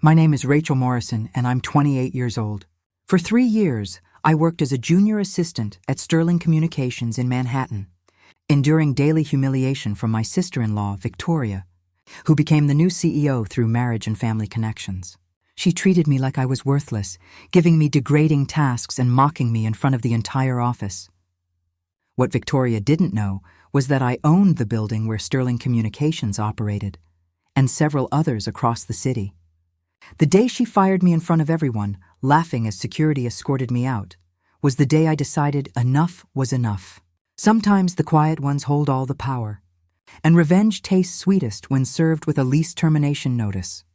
My name is Rachel Morrison, and I'm 28 years old. For 3 years, I worked as a junior assistant at Sterling Communications in Manhattan, enduring daily humiliation from my sister-in-law, Victoria, who became the new CEO through marriage and family connections. She treated me like I was worthless, giving me degrading tasks and mocking me in front of the entire office. What Victoria didn't know was that I owned the building where Sterling Communications operated, and several others across the city. The day she fired me in front of everyone, laughing as security escorted me out, was the day I decided enough was enough. Sometimes the quiet ones hold all the power, and revenge tastes sweetest when served with a lease termination notice.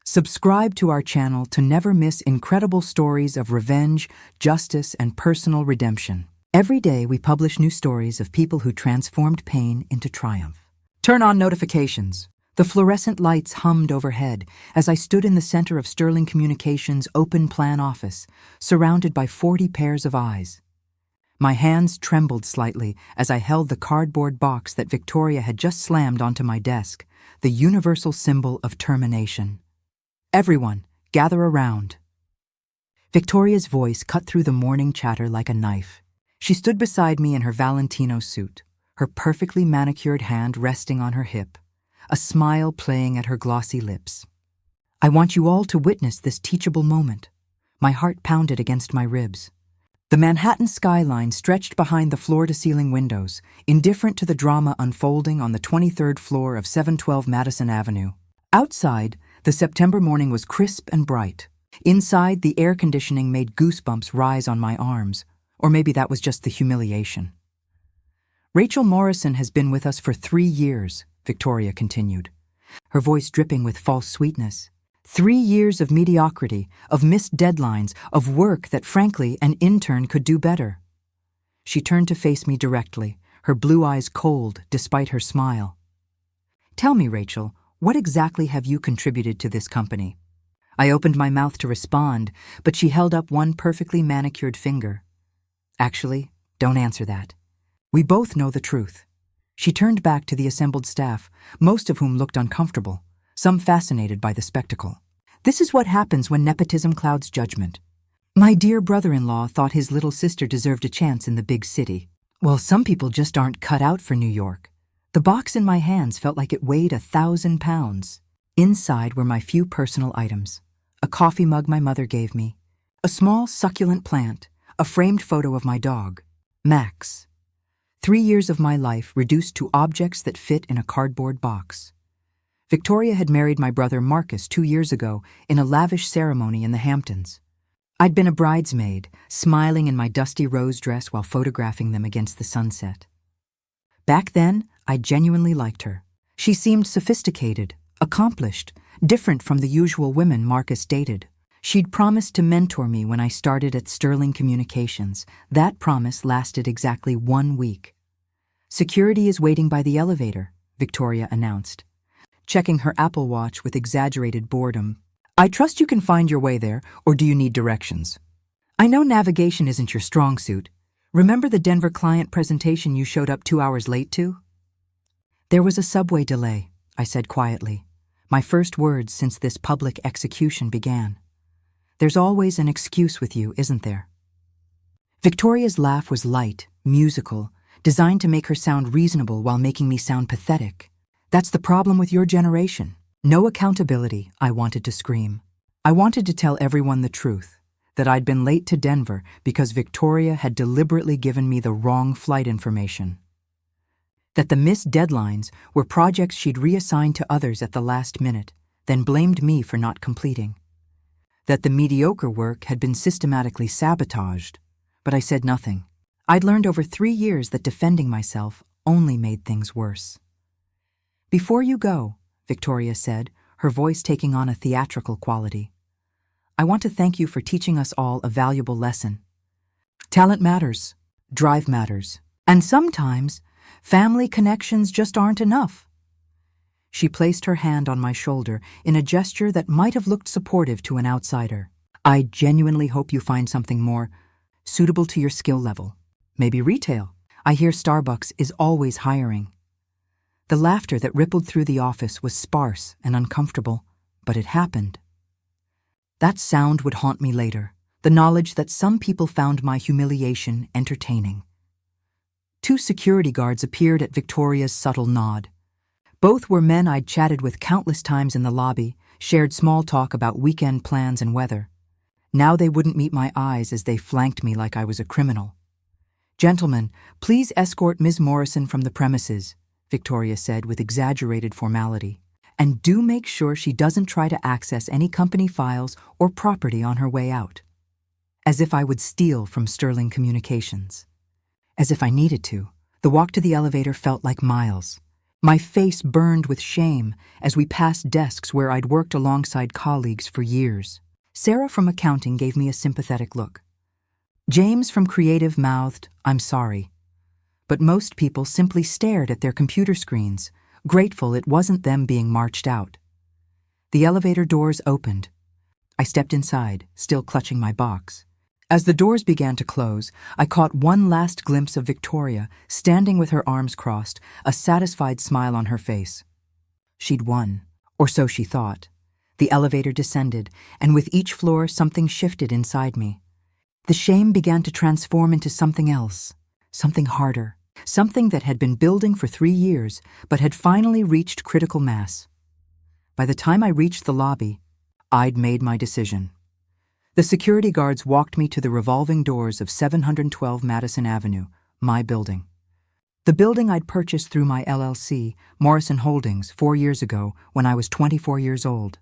Subscribe to our channel to never miss incredible stories of revenge, justice, and personal redemption. Every day we publish new stories of people who transformed pain into triumph. Turn on notifications. The fluorescent lights hummed overhead as I stood in the center of Sterling Communications' open-plan office, surrounded by 40 pairs of eyes. My hands trembled slightly as I held the cardboard box that Victoria had just slammed onto my desk, the universal symbol of termination. "Everyone, gather around." Victoria's voice cut through the morning chatter like a knife. She stood beside me in her Valentino suit, her perfectly manicured hand resting on her hip, a smile playing at her glossy lips. "I want you all to witness this teachable moment." My heart pounded against my ribs. The Manhattan skyline stretched behind the floor-to-ceiling windows, indifferent to the drama unfolding on the 23rd floor of 712 Madison Avenue. Outside, the September morning was crisp and bright. Inside, the air conditioning made goosebumps rise on my arms, or maybe that was just the humiliation. "Rachel Morrison has been with us for 3 years," Victoria continued, her voice dripping with false sweetness. 3 years of mediocrity, of missed deadlines, of work that, frankly, an intern could do better. She turned to face me directly, her blue eyes cold despite her smile. "Tell me, Rachel, what exactly have you contributed to this company?" I opened my mouth to respond, but she held up one perfectly manicured finger. "Actually, don't answer that. We both know the truth." She turned back to the assembled staff, most of whom looked uncomfortable, some fascinated by the spectacle. "This is what happens when nepotism clouds judgment. My dear brother-in-law thought his little sister deserved a chance in the big city. Well, some people just aren't cut out for New York." The box in my hands felt like it weighed 1,000 pounds. Inside were my few personal items: a coffee mug my mother gave me, a small succulent plant, a framed photo of my dog, Max. 3 years of my life reduced to objects that fit in a cardboard box. Victoria had married my brother Marcus 2 years ago in a lavish ceremony in the Hamptons. I'd been a bridesmaid, smiling in my dusty rose dress while photographing them against the sunset. Back then, I genuinely liked her. She seemed sophisticated, accomplished, different from the usual women Marcus dated. She'd promised to mentor me when I started at Sterling Communications. That promise lasted exactly 1 week. "Security is waiting by the elevator," Victoria announced, checking her Apple Watch with exaggerated boredom. "I trust you can find your way there, or do you need directions? I know navigation isn't your strong suit. Remember the Denver client presentation you showed up 2 hours late to?" "There was a subway delay," I said quietly, my first words since this public execution began. "There's always an excuse with you, isn't there?" Victoria's laugh was light, musical, designed to make her sound reasonable while making me sound pathetic. "That's the problem with your generation. No accountability," I wanted to scream. I wanted to tell everyone the truth, that I'd been late to Denver because Victoria had deliberately given me the wrong flight information. That the missed deadlines were projects she'd reassigned to others at the last minute, then blamed me for not completing. That the mediocre work had been systematically sabotaged, but I said nothing. I'd learned over 3 years that defending myself only made things worse. "Before you go," Victoria said, her voice taking on a theatrical quality, "I want to thank you for teaching us all a valuable lesson. Talent matters, drive matters, and sometimes family connections just aren't enough." She placed her hand on my shoulder in a gesture that might have looked supportive to an outsider. "I genuinely hope you find something more suitable to your skill level. Maybe retail. I hear Starbucks is always hiring." The laughter that rippled through the office was sparse and uncomfortable, but it happened. That sound would haunt me later, the knowledge that some people found my humiliation entertaining. 2 security guards appeared at Victoria's subtle nod. Both were men I'd chatted with countless times in the lobby, shared small talk about weekend plans and weather. Now they wouldn't meet my eyes as they flanked me like I was a criminal. "Gentlemen, please escort Ms. Morrison from the premises," Victoria said with exaggerated formality. "And do make sure she doesn't try to access any company files or property on her way out." As if I would steal from Sterling Communications. As if I needed to. The walk to the elevator felt like miles. My face burned with shame as we passed desks where I'd worked alongside colleagues for years. Sarah from accounting gave me a sympathetic look. James from creative mouthed, "I'm sorry." But most people simply stared at their computer screens, grateful it wasn't them being marched out. The elevator doors opened. I stepped inside, still clutching my box. As the doors began to close, I caught one last glimpse of Victoria, standing with her arms crossed, a satisfied smile on her face. She'd won, or so she thought. The elevator descended, and with each floor something shifted inside me. The shame began to transform into something else, something harder, something that had been building for 3 years, but had finally reached critical mass. By the time I reached the lobby, I'd made my decision. The security guards walked me to the revolving doors of 712 Madison Avenue, my building. The building I'd purchased through my LLC, Morrison Holdings, 4 years ago when I was 24 years old.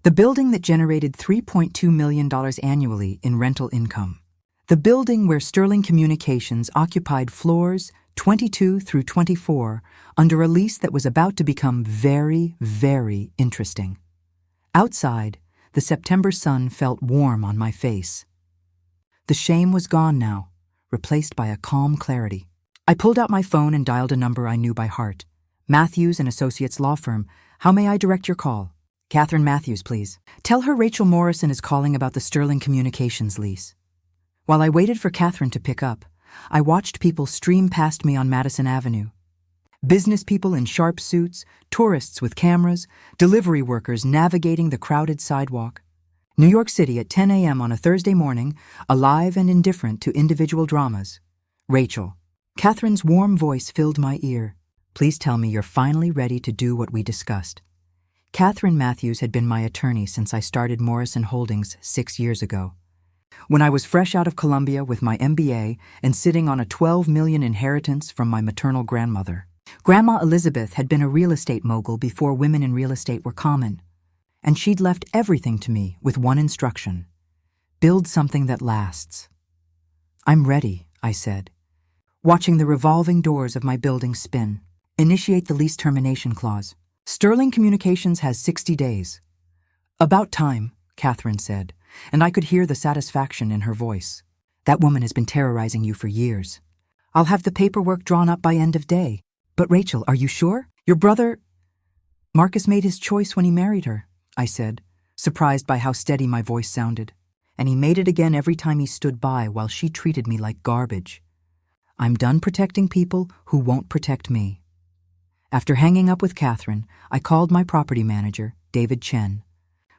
The building that generated $3.2 million annually in rental income. The building where Sterling Communications occupied floors 22 through 24 under a lease that was about to become very, very interesting. Outside, the September sun felt warm on my face. The shame was gone now, replaced by a calm clarity. I pulled out my phone and dialed a number I knew by heart. "Matthews & Associates Law Firm. How may I direct your call?" "Catherine Matthews, please. Tell her Rachel Morrison is calling about the Sterling Communications lease." While I waited for Catherine to pick up, I watched people stream past me on Madison Avenue. Business people in sharp suits, tourists with cameras, delivery workers navigating the crowded sidewalk. New York City at 10 a.m. on a Thursday morning, alive and indifferent to individual dramas. "Rachel." Catherine's warm voice filled my ear. "Please tell me you're finally ready to do what we discussed." Catherine Matthews had been my attorney since I started Morrison Holdings 6 years ago. When I was fresh out of Columbia with my MBA and sitting on a $12 million inheritance from my maternal grandmother. Grandma Elizabeth had been a real estate mogul before women in real estate were common. And she'd left everything to me with one instruction: build something that lasts. "I'm ready," I said, watching the revolving doors of my building spin. "Initiate the lease termination clause. Sterling Communications has 60 days. "About time," Catherine said, and I could hear the satisfaction in her voice. "That woman has been terrorizing you for years. I'll have the paperwork drawn up by end of day." "But Rachel, are you sure? Your brother—" "Marcus made his choice when he married her," I said, surprised by how steady my voice sounded. "And he made it again every time he stood by while she treated me like garbage. I'm done protecting people who won't protect me." After hanging up with Catherine, I called my property manager, David Chen,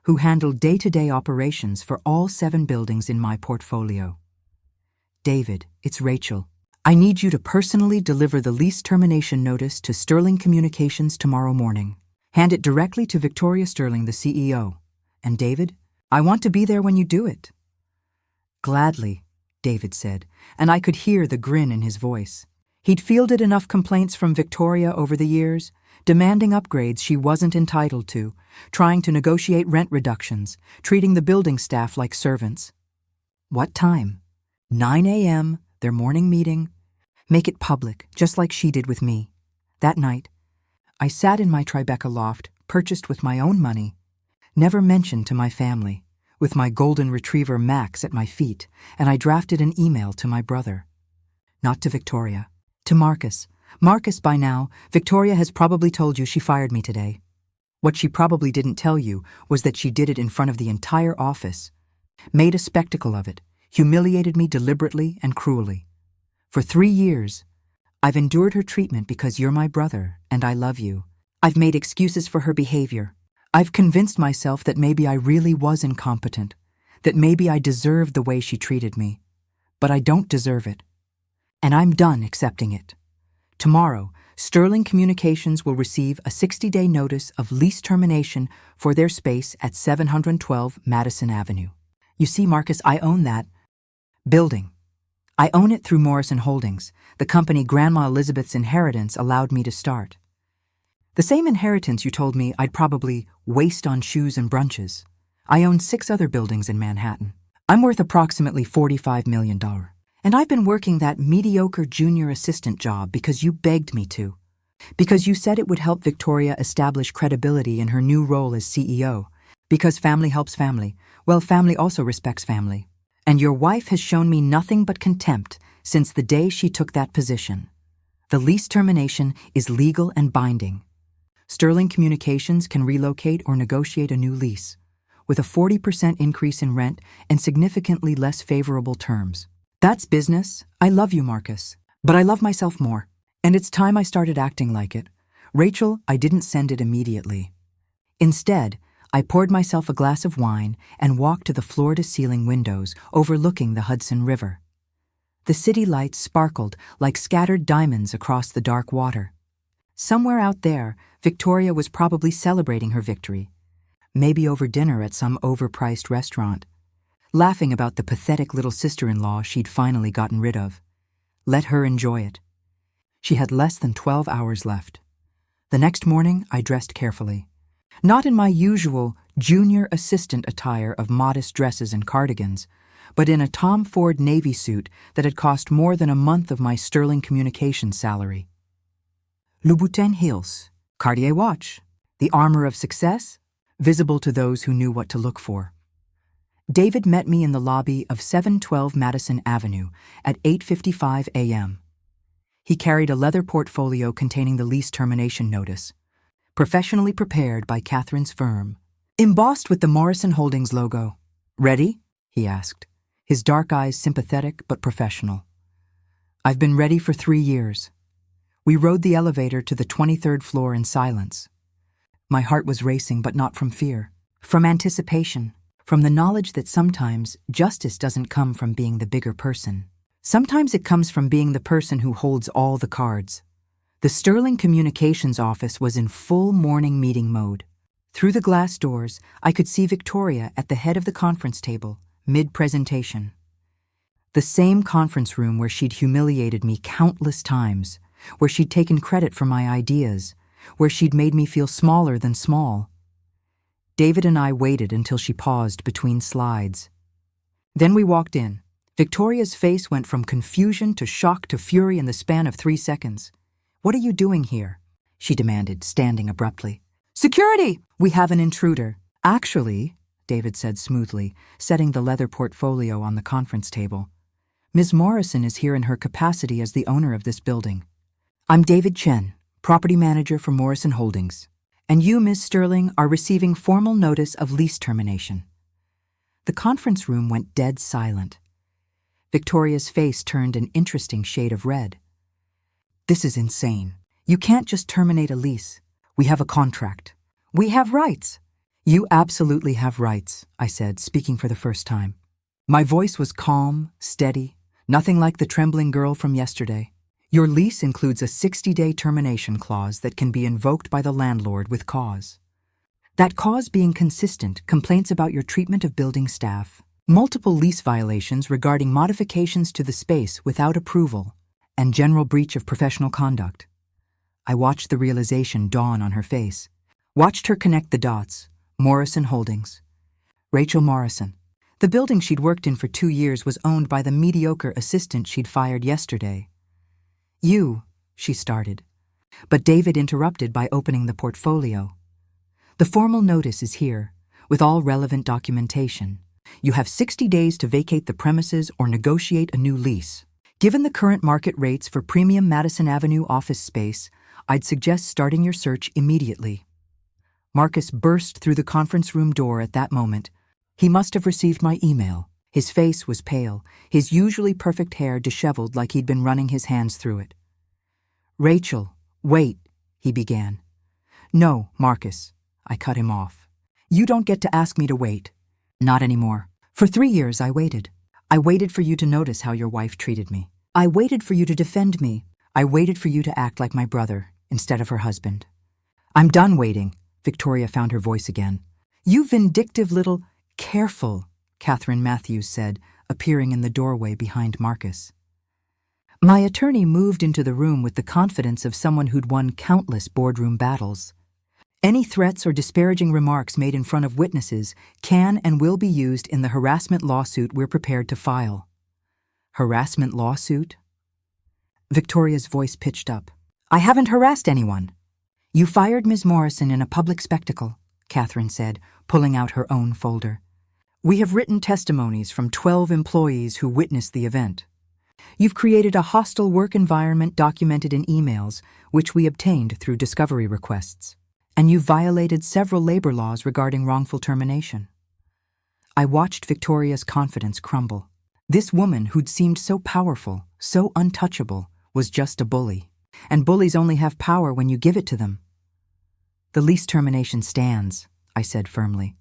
who handled day-to-day operations for all 7 buildings in my portfolio. "David, it's Rachel. I need you to personally deliver the lease termination notice to Sterling Communications tomorrow morning. Hand it directly to Victoria Sterling, the CEO. And David, I want to be there when you do it." "Gladly," David said, and I could hear the grin in his voice. He'd fielded enough complaints from Victoria over the years, demanding upgrades she wasn't entitled to, trying to negotiate rent reductions, treating the building staff like servants. What time? 9 a.m., their morning meeting. Make it public, just like she did with me. That night, I sat in my Tribeca loft, purchased with my own money, never mentioned to my family, with my golden retriever Max at my feet, and I drafted an email to my brother. Not to Victoria, to Marcus. "Marcus, by now, Victoria has probably told you she fired me today. What she probably didn't tell you was that she did it in front of the entire office, made a spectacle of it, humiliated me deliberately and cruelly. For 3 years, I've endured her treatment because you're my brother and I love you. I've made excuses for her behavior. I've convinced myself that maybe I really was incompetent, that maybe I deserved the way she treated me. But I don't deserve it. And I'm done accepting it. Tomorrow, Sterling Communications will receive a 60-day notice of lease termination for their space at 712 Madison Avenue. You see, Marcus, I own that building. I own it through Morrison Holdings, the company Grandma Elizabeth's inheritance allowed me to start. The same inheritance you told me I'd probably waste on shoes and brunches. I own 6 other buildings in Manhattan. I'm worth approximately $45 million. And I've been working that mediocre junior assistant job because you begged me to. Because you said it would help Victoria establish credibility in her new role as CEO. Because family helps family. Well, family also respects family. And your wife has shown me nothing but contempt since the day she took that position. The lease termination is legal and binding. Sterling Communications can relocate or negotiate a new lease, with a 40% increase in rent and significantly less favorable terms. That's business. I love you, Marcus. But I love myself more. And it's time I started acting like it. Rachel, I didn't send it immediately. Instead, I poured myself a glass of wine and walked to the floor-to-ceiling windows overlooking the Hudson River. The city lights sparkled like scattered diamonds across the dark water. Somewhere out there, Victoria was probably celebrating her victory. Maybe over dinner at some overpriced restaurant. Laughing about the pathetic little sister-in-law she'd finally gotten rid of. Let her enjoy it. She had less than 12 hours left. The next morning, I dressed carefully. Not in my usual junior assistant attire of modest dresses and cardigans, but in a Tom Ford Navy suit that had cost more than a month of my Sterling Communications salary. Louboutin heels, Cartier watch, the armor of success, visible to those who knew what to look for. David met me in the lobby of 712 Madison Avenue at 8:55 a.m. He carried a leather portfolio containing the lease termination notice, professionally prepared by Catherine's firm, embossed with the Morrison Holdings logo. "Ready?" he asked, his dark eyes sympathetic but professional. "I've been ready for 3 years." We rode the elevator to the 23rd floor in silence. My heart was racing, but not from fear, from anticipation. From the knowledge that sometimes justice doesn't come from being the bigger person. Sometimes it comes from being the person who holds all the cards. The Sterling Communications office was in full morning meeting mode. Through the glass doors, I could see Victoria at the head of the conference table, mid-presentation. The same conference room where she'd humiliated me countless times, where she'd taken credit for my ideas, where she'd made me feel smaller than small. David and I waited until she paused between slides. Then we walked in. Victoria's face went from confusion to shock to fury in the span of 3 seconds. "What are you doing here?" she demanded, standing abruptly. "Security! We have an intruder." "Actually," David said smoothly, setting the leather portfolio on the conference table, "Ms. Morrison is here in her capacity as the owner of this building. I'm David Chen, property manager for Morrison Holdings. And you, Ms. Sterling, are receiving formal notice of lease termination." The conference room went dead silent. Victoria's face turned an interesting shade of red. "This is insane. You can't just terminate a lease. We have a contract. We have rights." "You absolutely have rights," I said, speaking for the first time. My voice was calm, steady, nothing like the trembling girl from yesterday. "Your lease includes a 60-day termination clause that can be invoked by the landlord with cause. That cause being consistent, complaints about your treatment of building staff, multiple lease violations regarding modifications to the space without approval, and general breach of professional conduct." I watched the realization dawn on her face, watched her connect the dots. Morrison Holdings. Rachel Morrison. The building she'd worked in for 2 years was owned by the mediocre assistant she'd fired yesterday. "You," she started, but David interrupted by opening the portfolio. "The formal notice is here, with all relevant documentation. You have 60 days to vacate the premises or negotiate a new lease. Given the current market rates for premium Madison Avenue office space, I'd suggest starting your search immediately." Marcus burst through the conference room door at that moment. He must have received my email. His face was pale, his usually perfect hair disheveled like he'd been running his hands through it. "Rachel, wait," he began. "No, Marcus," I cut him off. You don't get to ask me to wait. Not anymore. For 3 years I waited. I waited for you to notice how your wife treated me. I waited for you to defend me. I waited for you to act like my brother instead of her husband. I'm done waiting. Victoria found her voice again. You vindictive little... Careful, Catherine Matthews said, appearing in the doorway behind Marcus. My attorney moved into the room with the confidence of someone who'd won countless boardroom battles. Any threats or disparaging remarks made in front of witnesses can and will be used in the harassment lawsuit we're prepared to file. Harassment lawsuit? Victoria's voice pitched up. I haven't harassed anyone. You fired Ms. Morrison in a public spectacle, Catherine said, pulling out her own folder. We have written testimonies from 12 employees who witnessed the event. You've created a hostile work environment documented in emails, which we obtained through discovery requests. And you've violated several labor laws regarding wrongful termination. I watched Victoria's confidence crumble. This woman who'd seemed so powerful, so untouchable, was just a bully. And bullies only have power when you give it to them. The lease termination stands, I said firmly.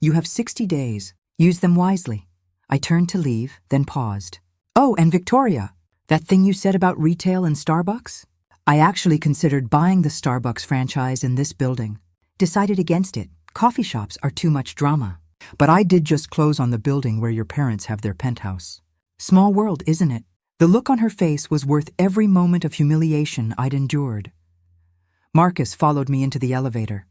You have 60 days. Use them wisely. I turned to leave, then paused. Oh, and Victoria, that thing you said about retail and Starbucks? I actually considered buying the Starbucks franchise in this building. Decided against it. Coffee shops are too much drama. But I did just close on the building where your parents have their penthouse. Small world, isn't it? The look on her face was worth every moment of humiliation I'd endured. Marcus followed me into the elevator.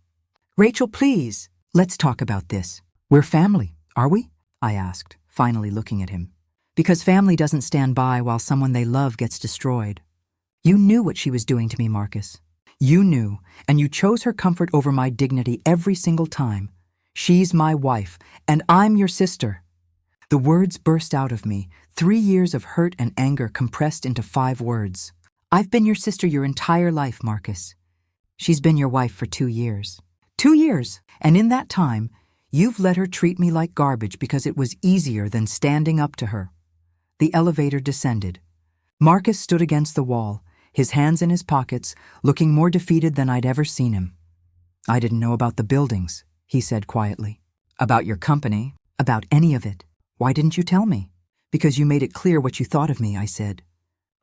Rachel, please, let's talk about this. We're family, are we? I asked, finally looking at him. Because family doesn't stand by while someone they love gets destroyed. You knew what she was doing to me, Marcus. You knew, and you chose her comfort over my dignity every single time. She's my wife, and I'm your sister. The words burst out of me, 3 years of hurt and anger compressed into 5 words. I've been your sister your entire life, Marcus. She's been your wife for 2 years. 2 years! And in that time, you've let her treat me like garbage because it was easier than standing up to her. The elevator descended. Marcus stood against the wall, his hands in his pockets, looking more defeated than I'd ever seen him. I didn't know about the buildings, he said quietly. About your company, about any of it. Why didn't you tell me? Because you made it clear what you thought of me, I said.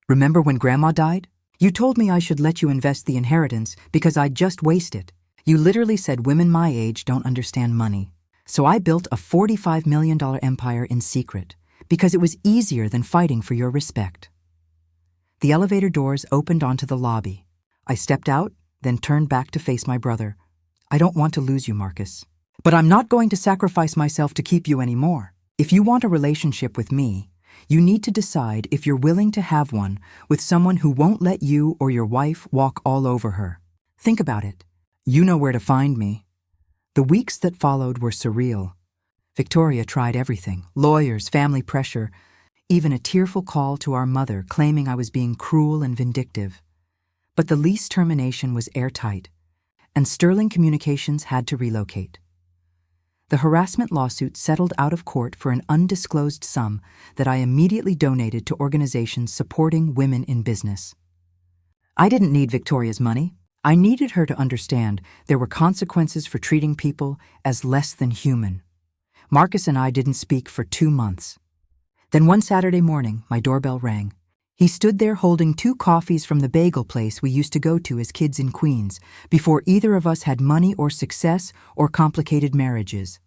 Remember when Grandma died? You told me I should let you invest the inheritance because I'd just waste it. You literally said women my age don't understand money. So I built a $45 million empire in secret because it was easier than fighting for your respect. The elevator doors opened onto the lobby. I stepped out, then turned back to face my brother. I don't want to lose you, Marcus. But I'm not going to sacrifice myself to keep you anymore. If you want a relationship with me, you need to decide if you're willing to have one with someone who won't let you or your wife walk all over her. Think about it. You know where to find me. The weeks that followed were surreal. Victoria tried everything, lawyers, family pressure, even a tearful call to our mother claiming I was being cruel and vindictive. But the lease termination was airtight, and Sterling Communications had to relocate. The harassment lawsuit settled out of court for an undisclosed sum that I immediately donated to organizations supporting women in business. I didn't need Victoria's money. I needed her to understand there were consequences for treating people as less than human. Marcus and I didn't speak for 2 months. Then one Saturday morning, my doorbell rang. He stood there holding 2 coffees from the bagel place we used to go to as kids in Queens, before either of us had money or success or complicated marriages.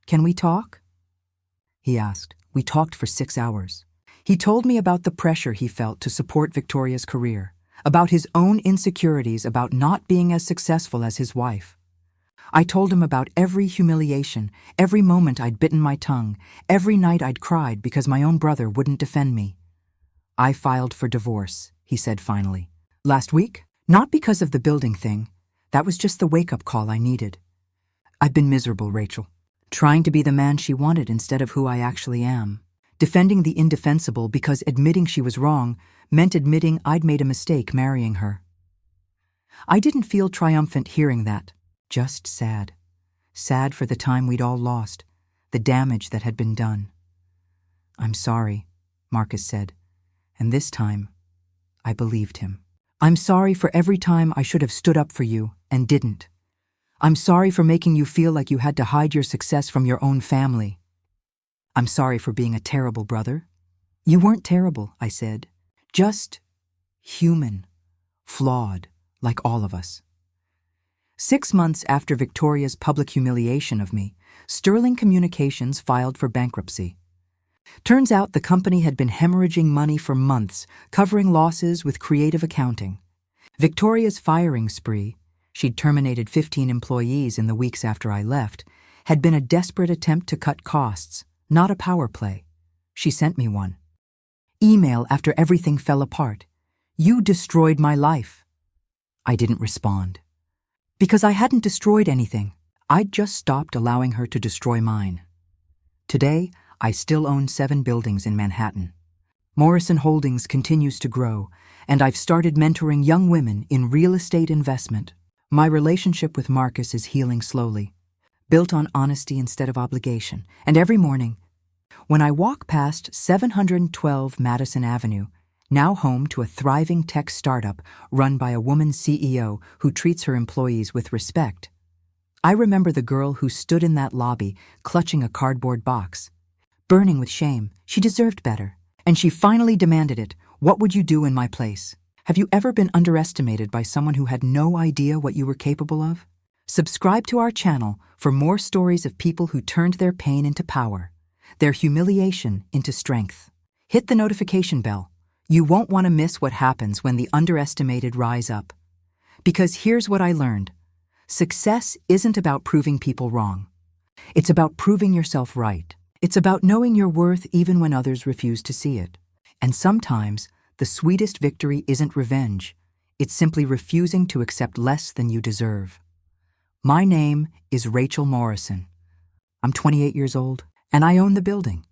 Can we talk? He asked. We talked for 6 hours. He told me about the pressure he felt to support Victoria's career, about his own insecurities about not being as successful as his wife. I told him about every humiliation, every moment I'd bitten my tongue, every night I'd cried because my own brother wouldn't defend me. I filed for divorce, he said finally. Last week? Not because of the building thing. That was just the wake-up call I needed. I've been miserable, Rachel. Trying to be the man she wanted instead of who I actually am. Defending the indefensible because admitting she was wrong meant admitting I'd made a mistake marrying her. I didn't feel triumphant hearing that. Just sad. Sad for the time we'd all lost, the damage that had been done. I'm sorry, Marcus said, and this time, I believed him. I'm sorry for every time I should have stood up for you and didn't. I'm sorry for making you feel like you had to hide your success from your own family. I'm sorry for being a terrible brother. You weren't terrible, I said. Just human, flawed, like all of us. 6 months after Victoria's public humiliation of me, Sterling Communications filed for bankruptcy. Turns out the company had been hemorrhaging money for months, covering losses with creative accounting. Victoria's firing spree, she'd terminated 15 employees in the weeks after I left, had been a desperate attempt to cut costs, not a power play. She sent me one. Email after everything fell apart. You destroyed my life. I didn't respond. Because I hadn't destroyed anything. I'd just stopped allowing her to destroy mine. Today, I still own 7 buildings in Manhattan. Morrison Holdings continues to grow, and I've started mentoring young women in real estate investment. My relationship with Marcus is healing slowly, built on honesty instead of obligation, and every morning, when I walk past 712 Madison Avenue, now home to a thriving tech startup run by a woman CEO who treats her employees with respect, I remember the girl who stood in that lobby clutching a cardboard box. Burning with shame, she deserved better, and she finally demanded it. What would you do in my place? Have you ever been underestimated by someone who had no idea what you were capable of? Subscribe to our channel for more stories of people who turned their pain into power, their humiliation into strength. Hit the notification bell. You won't want to miss what happens when the underestimated rise up. Because here's what I learned. Success isn't about proving people wrong. It's about proving yourself right. It's about knowing your worth even when others refuse to see it. And sometimes, the sweetest victory isn't revenge. It's simply refusing to accept less than you deserve. My name is Rachel Morrison. I'm 28 years old, and I own the building.